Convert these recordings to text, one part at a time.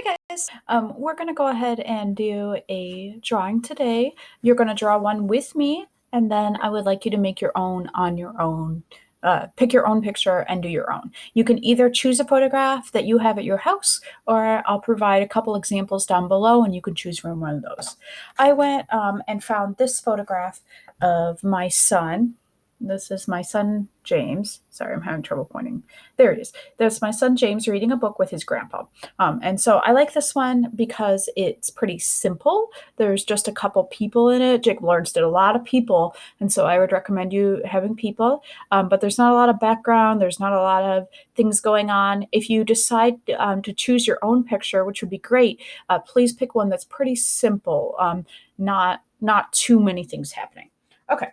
Hi guys. We're gonna go ahead and do a drawing today. You're gonna draw one with me, and then I would like you to make your own on your own. Pick your own picture and do your own. You can either choose a photograph that you have at your house, or I'll provide a couple examples down below, and you can choose from one of those. I went and found this photograph of my son. This is my son James. Sorry, I'm having trouble pointing. There it is. That's my son James reading a book with his grandpa. And so I like this one because it's pretty simple. There's just a couple people in it. Jacob Lawrence did a lot of people, and so I would recommend you having people. But there's not a lot of background. There's not a lot of things going on. If you decide to choose your own picture, which would be great, please pick one that's pretty simple. Not too many things happening. Okay.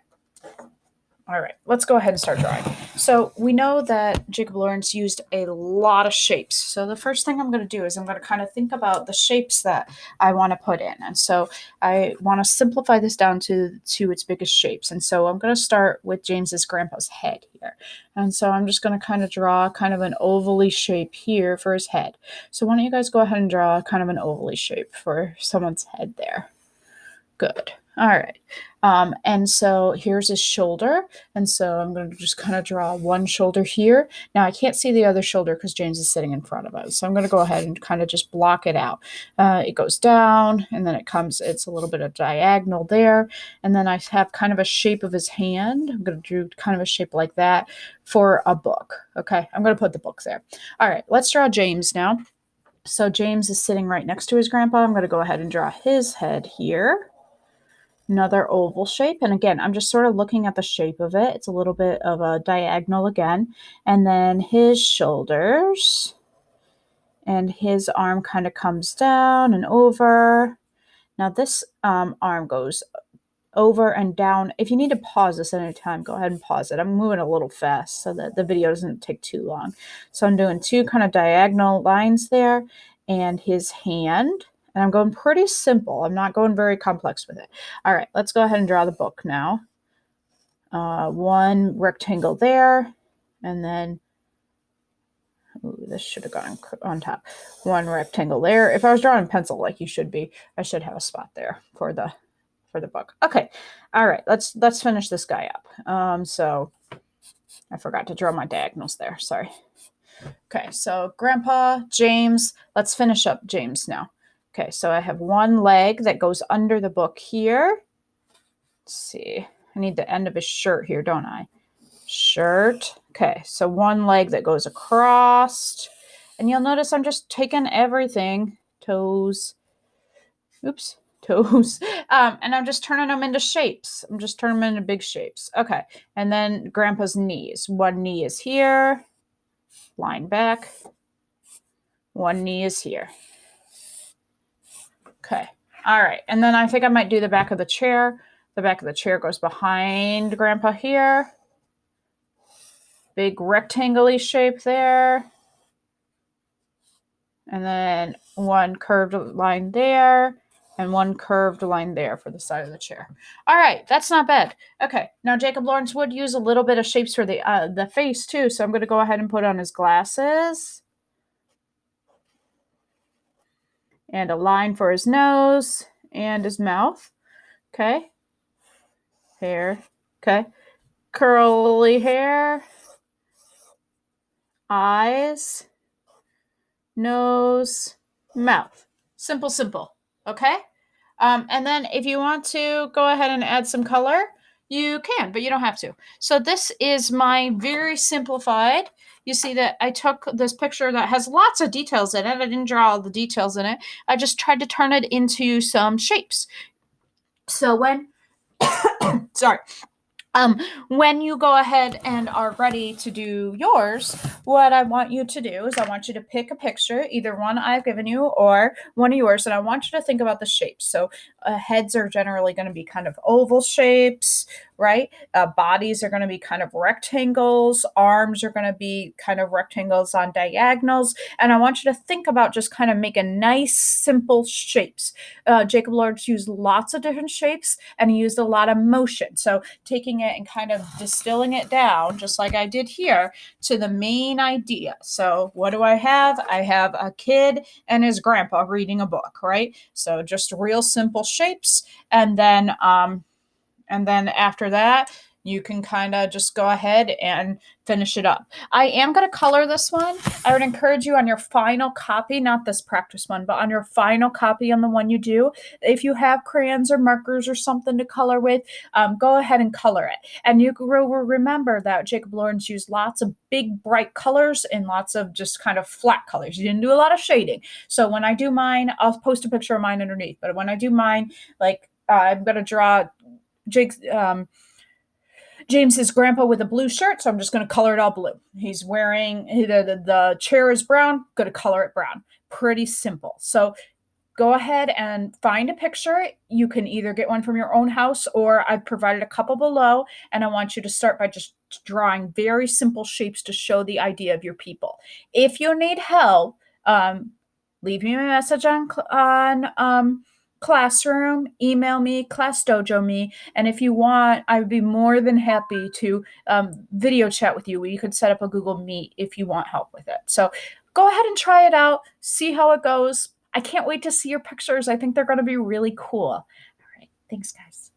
All right, let's go ahead and start drawing. So we know that Jacob Lawrence used a lot of shapes. So the first thing I'm going to do is I'm going to kind of think about the shapes that I want to put in. And so I want to simplify this down to its biggest shapes. And so I'm going to start with James's grandpa's head here. And so I'm just going to kind of draw kind of an ovally shape here for his head. So why don't you guys go ahead and draw kind of an ovally shape for someone's head there. Good. All right. And so here's his shoulder. And so I'm going to just kind of draw one shoulder here. Now I can't see the other shoulder because James is sitting in front of us. So I'm going to go ahead and kind of just block it out. It goes down and then it's a little bit of diagonal there. And then I have kind of a shape of his hand. I'm going to do kind of a shape like that for a book. Okay. I'm going to put the book there. All right. Let's draw James now. So James is sitting right next to his grandpa. I'm going to go ahead and draw his head here. Another oval shape. And again, I'm just sort of looking at the shape of it. It's a little bit of a diagonal again. And then his shoulders. And his arm kind of comes down and over. Now this arm goes over and down. If you need to pause this at any time, go ahead and pause it. I'm moving a little fast so that the video doesn't take too long. So I'm doing two kind of diagonal lines there. And his hand. And I'm going pretty simple. I'm not going very complex with it. All right, let's go ahead and draw the book now. One rectangle there, and then this should have gone on top. One rectangle there. If I was drawing in pencil like you should be, I should have a spot there for the book. Okay, all right. Let's finish this guy up. So I forgot to draw my diagonals there. Sorry. Okay, so Grandpa, James. Let's finish up James now. Okay, so I have one leg that goes under the book here. Let's see. I need the end of his shirt here, don't I? Shirt. Okay, so one leg that goes across. And you'll notice I'm just taking everything. Toes. Oops. Toes. And I'm just turning them into shapes. I'm just turning them into big shapes. Okay, and then Grandpa's knees. One knee is here. Line back. One knee is here. Okay. All right. And then I think I might do the back of the chair. The back of the chair goes behind Grandpa here. Big rectangle-y shape there. And then one curved line there and one curved line there for the side of the chair. All right. That's not bad. Okay. Now Jacob Lawrence would use a little bit of shapes for the face too. So I'm going to go ahead and put on his glasses. And a line for his nose and his mouth. Okay. Hair. Okay. Curly hair. Eyes. Nose. Mouth. Simple, simple. Okay. And then if you want to go ahead and add some color, you can, but you don't have to. So this is my very simplified. You see that I took this picture that has lots of details in it. I didn't draw all the details in it. I just tried to turn it into some shapes. So sorry. When you go ahead and are ready to do yours, what I want you to do is I want you to pick a picture, either one I've given you or one of yours, and I want you to think about the shapes. So heads are generally going to be kind of oval shapes, right? Bodies are going to be kind of rectangles, arms are going to be kind of rectangles on diagonals. And I want you to think about just kind of making nice, simple shapes. Jacob Lawrence used lots of different shapes and he used a lot of motion. So taking it and kind of distilling it down, just like I did here, to the main idea. So what do I have? I have a kid and his grandpa reading a book, right? So just real simple shapes. And then after that, you can kind of just go ahead and finish it up. I am going to color this one. I would encourage you on your final copy, not this practice one, but on your final copy on the one you do, if you have crayons or markers or something to color with, go ahead and color it. And you will remember that Jacob Lawrence used lots of big, bright colors and lots of just kind of flat colors. He didn't do a lot of shading. So when I do mine, I'll post a picture of mine underneath. But when I do mine, like I'm going to draw Jake's James's grandpa with a blue shirt, so I'm just going to color it all blue. He's wearing the chair is brown, going to color it brown. Pretty simple. So go ahead and find a picture. You can either get one from your own house or I've provided a couple below, and I want you to start by just drawing very simple shapes to show the idea of your people. If you need help, leave me a message on Classroom, email me, Class Dojo me, and if you want, I would be more than happy to video chat with you. You could set up a Google Meet if you want help with it. So go ahead and try it out, see how it goes. I can't wait to see your pictures. I think they're going to be really cool. All right. Thanks, guys.